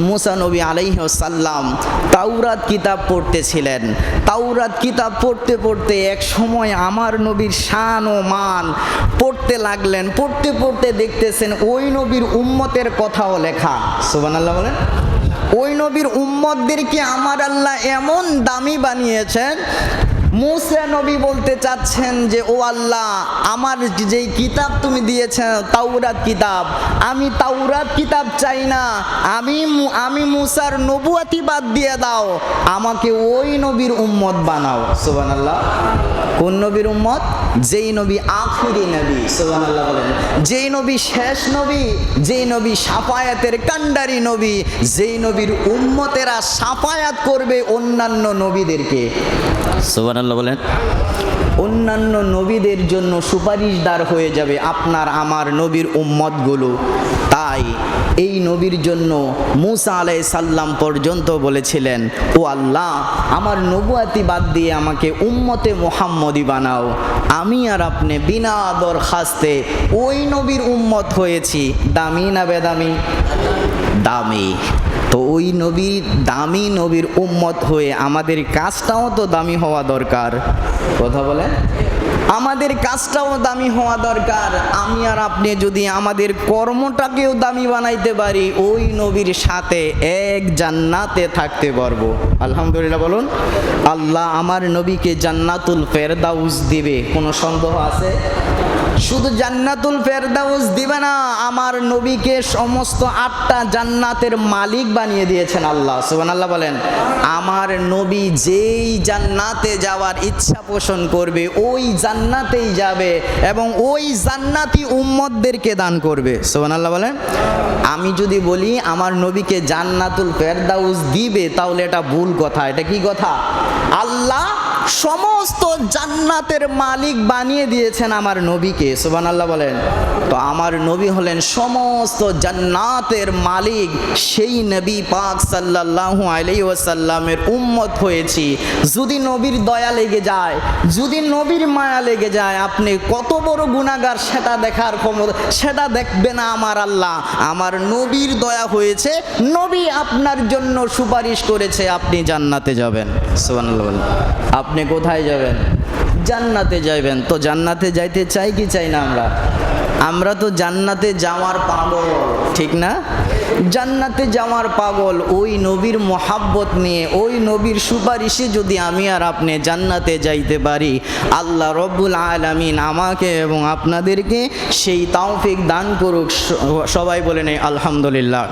মুসা নবী আলাইহিস সালাম তাওরাত কিতাব পড়তেছিলেন। তাওরাত কিতাব পড়তে পড়তে এক সময় আমার নবীর শান ও মান পড়তে লাগলেন। পড়তে পড়তে দেখতেছেন ওই নবীর উম্মতের কথাও লেখা। সুবহানাল্লাহ বলেন। ওই নবীর উম্মতদেরকে আমার আল্লাহ এমন দামি বানিয়েছেন, মুসা নবী বলতে চাচ্ছেন যে ও আল্লাহ, আমার যেই কিতাব তুমি দিয়েছেন তাওরাত কিতাব, আমি তাওরাত কিতাব চাই না, আমি মুসার নবুয়াতি বাদ দিয়ে দাও, আমাকে ওই নবীর উম্মত বানাও। সুবহানাল্লাহ। কোন নবীর উম্মত? যেই নবী আখিরি নবী। সুবহানাল্লাহ বলেন। যেই নবী শেষ নবী, যেই নবী শাফায়াতের কান্ডারি নবী, যেই নবীর উম্মতেরা শাফায়াত করবে অন্যান্য নবীদেরকে। সুবহানাল্লাহ বলেন। অন্যান্য নবীদের জন্য সুপারিশদার হয়ে যাবে আপনার আমার নবীর উম্মতগুলো। তাই এই নবীর জন্য মুসা আলাইহিস সালাম পর্যন্ত বলেছিলেন, ও আল্লাহ, আমার নবুয়াতি বাদ দিয়ে আমাকে উম্মতে মুহাম্মদি বানাও। আমি আর আপনি বিনা দরখাস্তে ওই নবীর উম্মত হয়েছি। দামি না বেদামি? দামি। তো ওই নবীর দামি নবীর উম্মত হয়ে আমাদের কাজটাও তো দামি হওয়া দরকার। কথা বলেন। আমাদের কাজটাও দামি হওয়া দরকার। আমি আর আপনি যদি আমাদের কর্মটাকেও দামি বানাইতে পারি, ওই নবীর সাথে এক জান্নাতে থাকতে পারবো। আলহামদুলিল্লাহ বলুন। আল্লাহ আমার নবীকে জান্নাতুল ফেরদাউস দিবে, কোনো সন্দেহ আছে? শুধু জান্নাতুল ফেরদাউস দিবে না, আমার নবীকে সমস্ত 8টা জান্নাতের মালিক বানিয়ে দিয়েছেন আল্লাহ। সুবহানাল্লাহ বলেন। আমার নবী যেই জান্নাতে যাওয়ার ইচ্ছা পোষণ করবে ওই জান্নাতেই যাবে এবং ওই জান্নাতি উম্মতদেরকে দান করবে। সুবহানাল্লাহ বলেন। আমি যদি বলি আমার নবীকে জান্নাতুল ফেরদাউস দিবে, তাহলে এটা ভুল কথা। এটা কি কথা? আল্লাহ সমস্ত জান্নাতের মালিক বানিয়ে দিয়েছেন আমার নবীকে। সুবহানাল্লাহ বলেন। তো আমার নবী হলেন সমস্ত জান্নাতের মালিক। সেই নবী পাক সাল্লাল্লাহু আলাইহি ওয়াসাল্লামের উম্মত হয়েছি। যদি নবীর দয়া লেগে যায়, যদি নবীর মায়া লেগে যায়, আপনি কত বড় গুনাহগার সেটা দেখার ক্ষমতা, সেটা দেখবে না আমার আল্লাহ। আমার নবীর দয়া হয়েছে, নবী আপনার জন্য সুপারিশ করেছে, আপনি জান্নাতে যাবেন। সুবহানাল্লাহ বলেন। আপনি কোথায় যাবেন? জান্নাতে যাবেন। তো জান্নাতে যাইতে চাই কি চাই না? আমরা তো জান্নাতে যাওয়ার পাগল, ঠিক না? জান্নাতে যাওয়ার পাগল। ওই নবীর মোহাব্বত নিয়ে, ওই নবীর সুপারিশে যদি আমি আর আপনি জান্নাতে যাইতে পারি, আল্লাহ রব্বুল আলামিন আমাকে এবং আপনাদেরকে সেই তৌফিক দান করুক। সবাই বলেন আলহামদুলিল্লাহ।